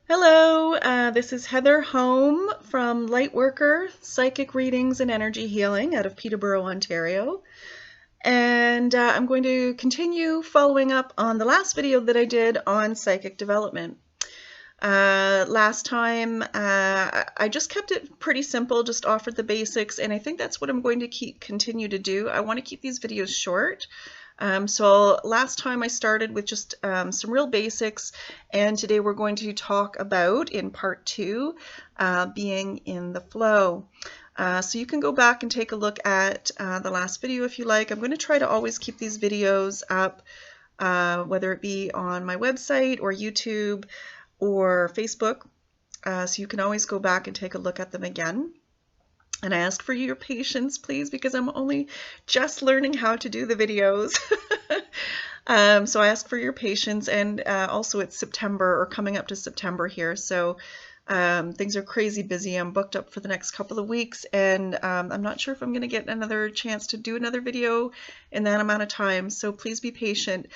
Hello, this is Heather Home from Lightworker Psychic Readings and Energy Healing out of Peterborough, Ontario. And I'm going to continue following up on the last video that I did on psychic development. Last time I just kept it pretty simple, just offered the basics, and I think that's what I'm going to continue to do. I want to keep these videos short. So last time I started with just some real basics, and today we're going to talk about, in part 2, being in the flow. So you can go back and take a look at the last video if you like. I'm going to try to always keep these videos up, whether it be on my website or YouTube or Facebook, so you can always go back and take a look at them again. And I ask for your patience, please, because I'm only just learning how to do the videos. So I ask for your patience, and also it's September, or coming up to September here, so things are crazy busy. I'm booked up for the next couple of weeks, and I'm not sure if I'm going to get another chance to do another video in that amount of time, so please be patient.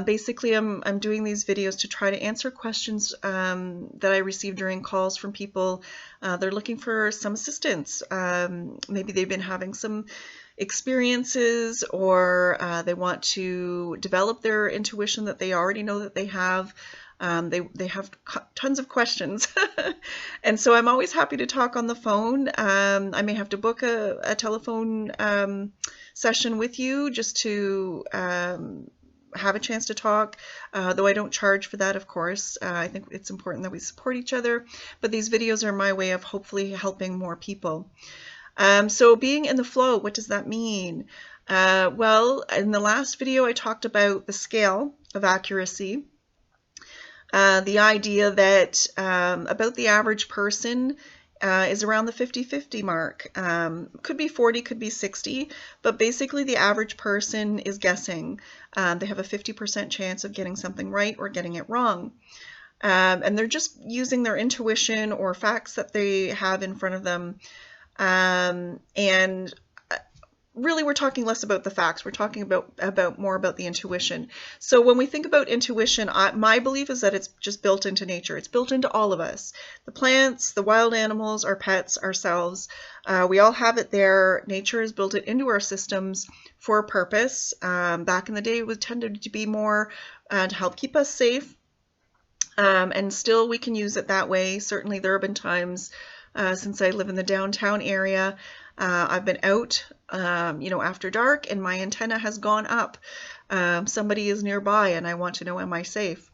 Basically, I'm doing these videos to try to answer questions that I receive during calls from people. They're looking for some assistance. Maybe they've been having some experiences, or they want to develop their intuition that they already know that they have. They have tons of questions. And so I'm always happy to talk on the phone. I may have to book a telephone session with you just to have a chance to talk, though I don't charge for that, of course. I think it's important that we support each other, but these videos are my way of hopefully helping more people. So being in the flow, what does that mean? Well, in the last video I talked about the scale of accuracy, the idea that about the average person is around the 50-50 mark. Could be 40, could be 60, but basically the average person is guessing. They have a 50% chance of getting something right or getting it wrong. And they're just using their intuition or facts that they have in front of them. And really, we're talking less about the facts. We're talking about more about the intuition. So when we think about intuition, my belief is that it's just built into nature. It's built into all of us. The plants, the wild animals, our pets, ourselves. We all have it there. Nature has built it into our systems for a purpose. Back in the day, it tended to be more to help keep us safe. And still we can use it that way. Certainly there have been times since I live in the downtown area, I've been out, after dark, and my antenna has gone up. Somebody is nearby and I want to know, am I safe?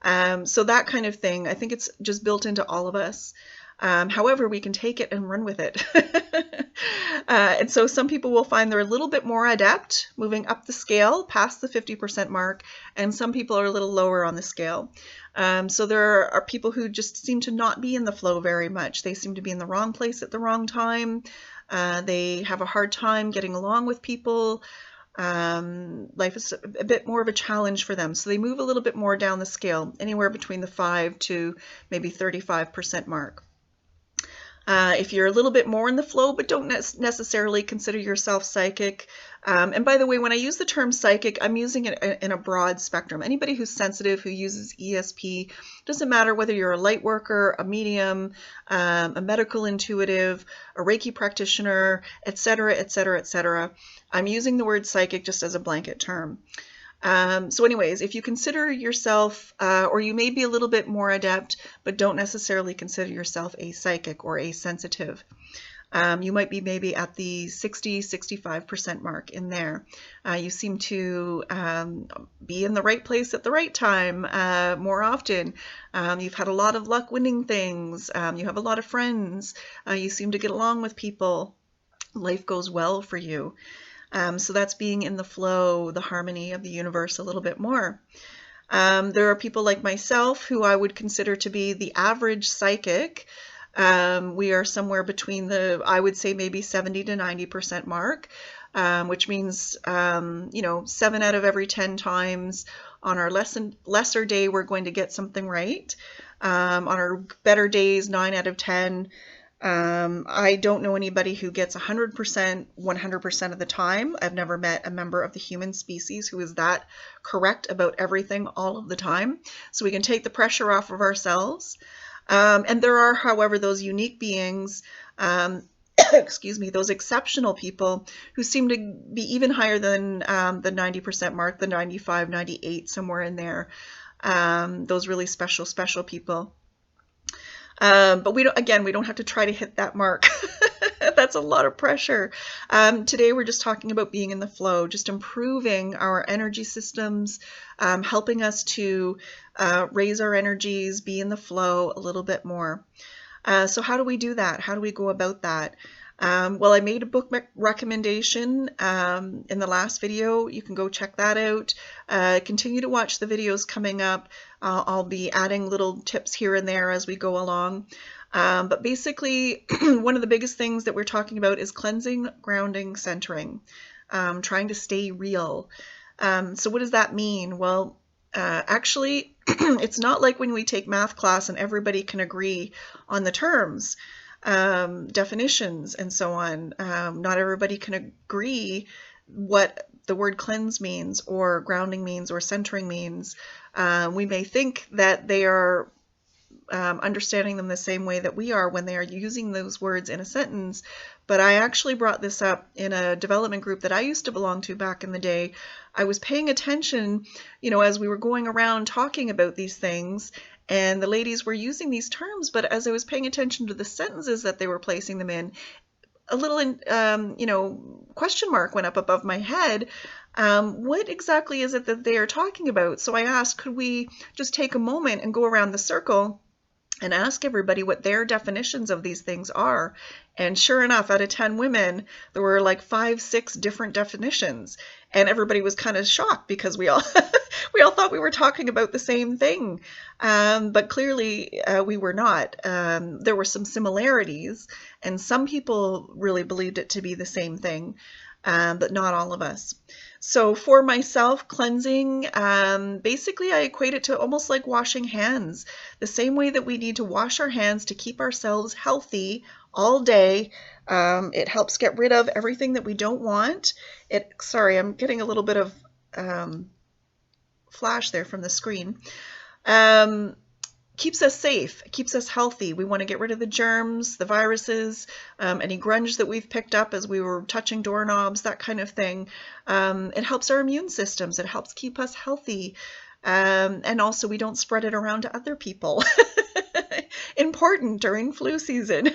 So that kind of thing, I think it's just built into all of us. However, we can take it and run with it. And so some people will find they're a little bit more adept moving up the scale past the 50% mark, and some people are a little lower on the scale. So there are people who just seem to not be in the flow very much. They seem to be in the wrong place at the wrong time. They have a hard time getting along with people. Life is a bit more of a challenge for them. So they move a little bit more down the scale, anywhere between the 5 to maybe 35% mark. If you're a little bit more in the flow, but don't necessarily consider yourself psychic. And by the way, when I use the term psychic, I'm using it in a broad spectrum. Anybody who's sensitive, who uses ESP, doesn't matter whether you're a light worker, a medium, a medical intuitive, a Reiki practitioner, etc., etc., etc. I'm using the word psychic just as a blanket term. So anyways, if you consider yourself, or you may be a little bit more adept, but don't necessarily consider yourself a psychic or a sensitive, you might be maybe at the 60-65% mark in there. You seem to be in the right place at the right time more often. You've had a lot of luck winning things. You have a lot of friends. You seem to get along with people. Life goes well for you. So that's being in the flow, the harmony of the universe a little bit more. There are people like myself who I would consider to be the average psychic. We are somewhere between I would say maybe 70 to 90% mark, which means, 7 out of every 10 times on our lesser day, we're going to get something right. On our better days, 9 out of 10. I don't know anybody who gets 100%, 100% of the time. I've never met a member of the human species who is that correct about everything all of the time. So we can take the pressure off of ourselves. And there are, however, those unique beings, excuse me, those exceptional people who seem to be even higher than the 90% mark, the 95, 98, somewhere in there. Those really special people. But we don't have to try to hit that mark. That's a lot of pressure. Today we're just talking about being in the flow, just improving our energy systems, helping us to raise our energies, be in the flow a little bit more. So how do we do that? How do we go about that? Well, I made a book recommendation in the last video. You can go check that out. Continue to watch the videos coming up. I'll be adding little tips here and there as we go along. But basically, one of the biggest things that we're talking about is cleansing, grounding, centering, trying to stay real. So what does that mean? Well, actually, it's not like when we take math class and everybody can agree on the terms. Definitions and so on. Not everybody can agree what the word cleanse means or grounding means or centering means. We may think that they are understanding them the same way that we are when they are using those words in a sentence, but I actually brought this up in a development group that I used to belong to back in the day. I was paying attention, as we were going around talking about these things, and the ladies were using these terms, but as I was paying attention to the sentences that they were placing them in, a little, question mark went up above my head. What exactly is it that they are talking about? So I asked, could we just take a moment and go around the circle and ask everybody what their definitions of these things are? And sure enough, out of 10 women, there were like 5, 6 different definitions. And everybody was kind of shocked because we all we all thought we were talking about the same thing. But clearly we were not. There were some similarities, and some people really believed it to be the same thing, but not all of us. So for myself, cleansing, basically I equate it to almost like washing hands. The same way that we need to wash our hands to keep ourselves healthy all day. It helps get rid of everything that we don't want. Sorry, I'm getting a little bit of flash there from the screen. Keeps us safe, keeps us healthy. We want to get rid of the germs, the viruses, any grunge that we've picked up as we were touching doorknobs, that kind of thing. It helps our immune systems. It helps keep us healthy. And also we don't spread it around to other people. Important during flu season.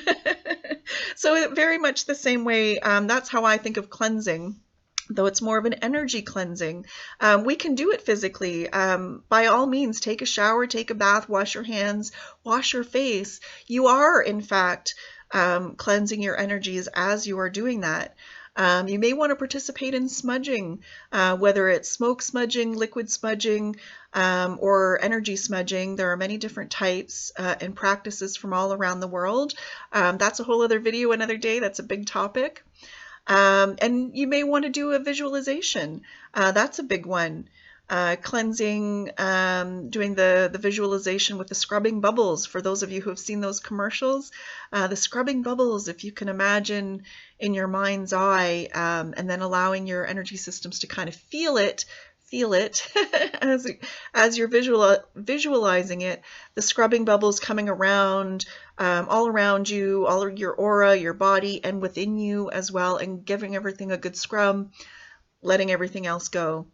So very much the same way, that's how I think of cleansing. Though it's more of an energy cleansing. We can do it physically. By all means, take a shower, take a bath, wash your hands, wash your face. You are, in fact, cleansing your energies as you are doing that. You may want to participate in smudging, whether it's smoke smudging, liquid smudging, or energy smudging. There are many different types and practices from all around the world. That's a whole other video another day. That's a big topic. And you may want to do a visualization. That's a big one. Cleansing, doing the visualization with the scrubbing bubbles. For those of you who have seen those commercials, the scrubbing bubbles, if you can imagine in your mind's eye, and then allowing your energy systems to kind of feel it as you're visualizing it, the scrubbing bubbles coming around, all around you, all of your aura, your body, and within you as well, and giving everything a good scrub, letting everything else go.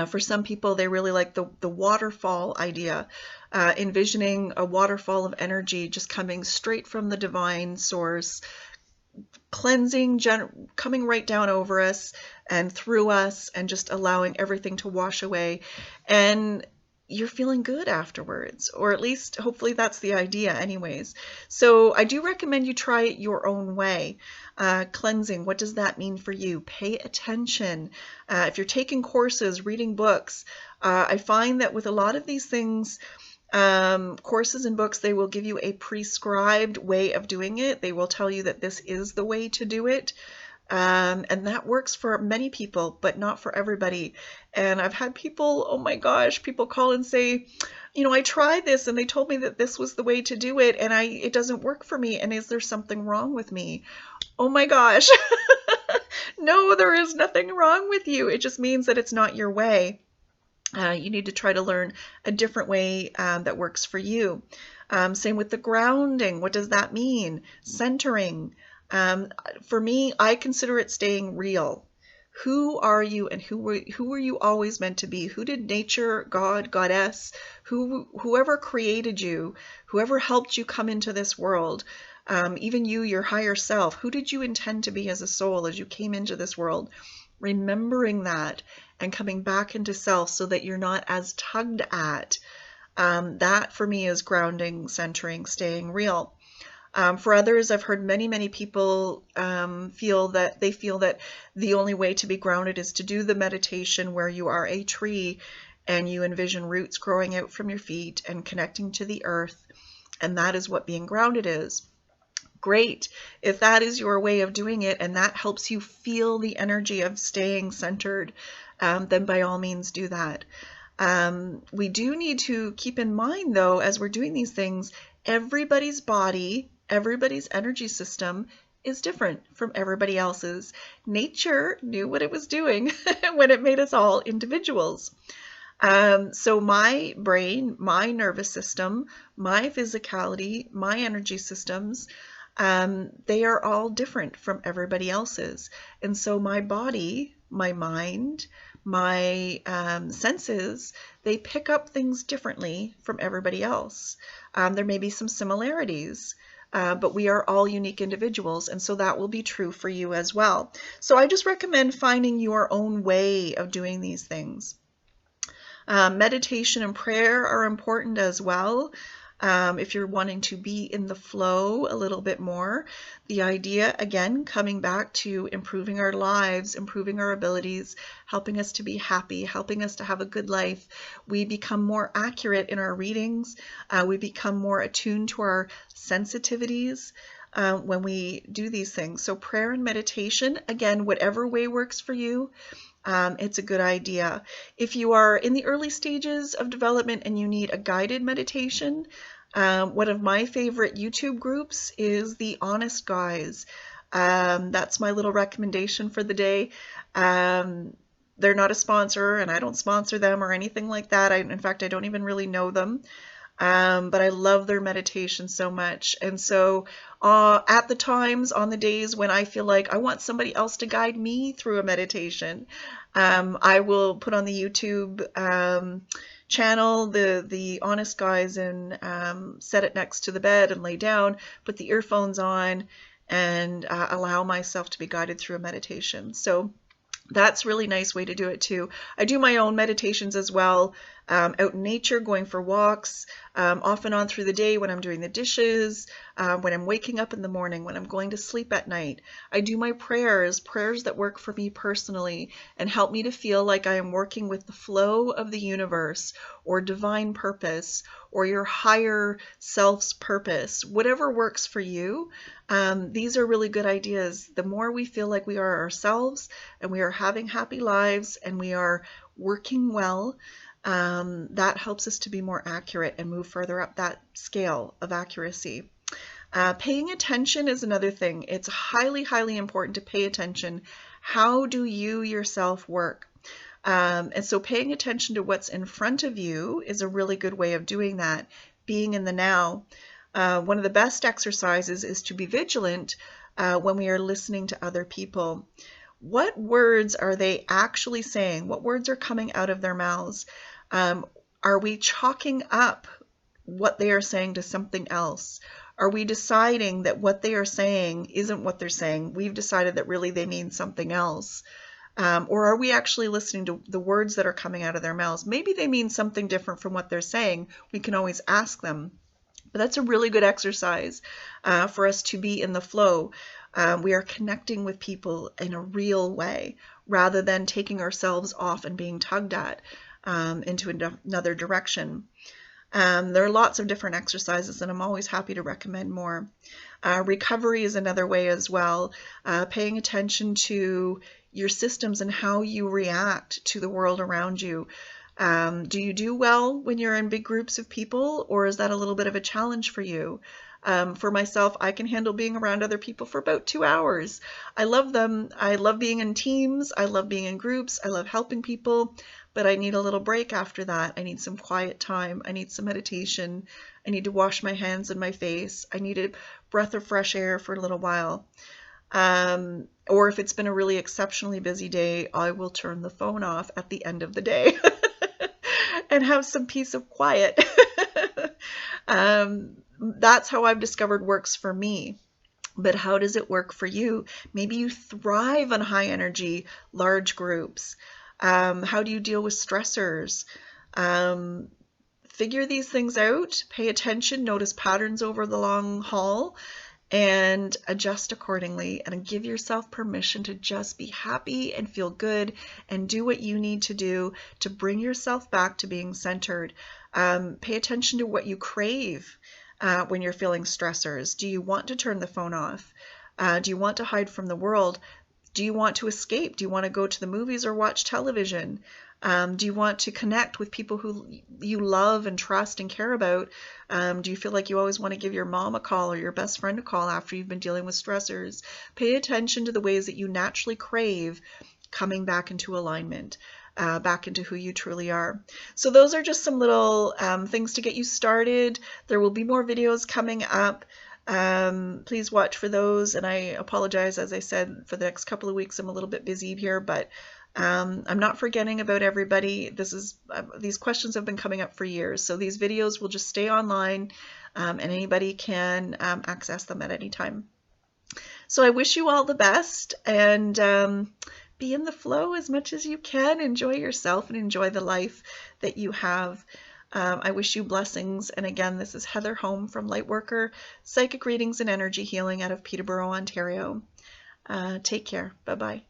For some people, they really like the waterfall idea, envisioning a waterfall of energy just coming straight from the divine source, cleansing, coming right down over us and through us, and just allowing everything to wash away. And you're feeling good afterwards, or at least hopefully that's the idea anyways. So I do recommend you try it your own way. Cleansing, what does that mean for you? Pay attention. If you're taking courses, reading books, I find that with a lot of these things, courses and books, they will give you a prescribed way of doing it. They will tell you that this is the way to do it. And that works for many people, but not for everybody. And I've had people, oh my gosh, people call and say, I tried this and they told me that this was the way to do it and it doesn't work for me. And is there something wrong with me? Oh my gosh. No, there is nothing wrong with you. It just means that it's not your way. You need to try to learn a different way that works for you. Same with the grounding. What does that mean? Centering. For me, I consider it staying real. Who are you and who were you always meant to be? Who did nature, God, goddess, whoever created you, whoever helped you come into this world, even you, your higher self, who did you intend to be as a soul as you came into this world? Remembering that and coming back into self so that you're not as tugged at. That for me is grounding, centering, staying real. For others, I've heard many people feel that the only way to be grounded is to do the meditation where you are a tree and you envision roots growing out from your feet and connecting to the earth. And that is what being grounded is. Great. If that is your way of doing it and that helps you feel the energy of staying centered, then by all means do that. We do need to keep in mind, though, as we're doing these things, everybody's body, everybody's energy system is different from everybody else's. Nature knew what it was doing when it made us all individuals. So my brain, my nervous system, my physicality, my energy systems, they are all different from everybody else's. And so my body, my mind, my senses, they pick up things differently from everybody else. There may be some similarities, but we are all unique individuals, and so that will be true for you as well. So I just recommend finding your own way of doing these things. Meditation and prayer are important as well. If you're wanting to be in the flow a little bit more, the idea, again, coming back to improving our lives, improving our abilities, helping us to be happy, helping us to have a good life. We become more accurate in our readings. We become more attuned to our sensitivities when we do these things. So prayer and meditation, again, whatever way works for you, it's a good idea. If you are in the early stages of development and you need a guided meditation, one of my favorite YouTube groups is the Honest Guys. That's my little recommendation for the day. They're not a sponsor, and I don't sponsor them or anything like that. In fact, I don't even really know them. But I love their meditation so much. And so at the times, on the days when I feel like I want somebody else to guide me through a meditation, I will put on the YouTube channel, the Honest Guys, and set it next to the bed and lay down, put the earphones on, and allow myself to be guided through a meditation. So that's a really nice way to do it too. I do my own meditations as well, out in nature, going for walks, off and on through the day when I'm doing the dishes, when I'm waking up in the morning, when I'm going to sleep at night. I do my prayers that work for me personally and help me to feel like I am working with the flow of the universe or divine purpose or your higher self's purpose, whatever works for you. These are really good ideas. The more we feel like we are ourselves and we are having happy lives and we are working well, that helps us to be more accurate and move further up that scale of accuracy. Paying attention is another thing. It's highly, highly important to pay attention. How do you yourself work? And so paying attention to what's in front of you is a really good way of doing that, being in the now. One of the best exercises is to be vigilant when we are listening to other people. What words are they actually saying? What words are coming out of their mouths? Are we chalking up what they are saying to something else? Are we deciding that what they are saying isn't what they're saying? We've decided that really they mean something else. Or are we actually listening to the words that are coming out of their mouths? Maybe they mean something different from what they're saying. We can always ask them. But that's a really good exercise for us to be in the flow. We are connecting with people in a real way rather than taking ourselves off and being tugged at into another direction. There are lots of different exercises, and I'm always happy to recommend more. Recovery is another way as well, paying attention to your systems and how you react to the world around you. Do you do well when you're in big groups of people, or is that a little bit of a challenge for you? For myself, I can handle being around other people for about 2 hours. I love them. I love being in teams. I love being in groups. I love helping people, but I need a little break after that. I need some quiet time. I need some meditation. I need to wash my hands and my face. I need a breath of fresh air for a little while. Or if it's been a really exceptionally busy day, I will turn the phone off at the end of the day and have some peace of quiet. That's how I've discovered works for me. But how does it work for you? Maybe you thrive on high energy, large groups. How do you deal with stressors? Figure these things out, pay attention, notice patterns over the long haul, and adjust accordingly, and give yourself permission to just be happy and feel good and do what you need to do to bring yourself back to being centered. Pay attention to what you crave when you're feeling stressors. Do you want to turn the phone off? Do you want to hide from the world? Do you want to escape? Do you want to go to the movies or watch television? Do you want to connect with people who you love and trust and care about? Do you feel like you always want to give your mom a call or your best friend a call after you've been dealing with stressors? Pay attention to the ways that you naturally crave coming back into alignment, back into who you truly are. So those are just some little things to get you started. There will be more videos coming up. Please watch for those, and I apologize, as I said, for the next couple of weeks I'm a little bit busy here, but I'm not forgetting about everybody. These questions have been coming up for years, so these videos will just stay online, and anybody can access them at any time. So I wish you all the best, and be in the flow as much as you can. Enjoy yourself and enjoy the life that you have. I wish you blessings. And again, this is Heather Home from Lightworker Psychic Readings and Energy Healing out of Peterborough, Ontario. Take care. Bye-bye.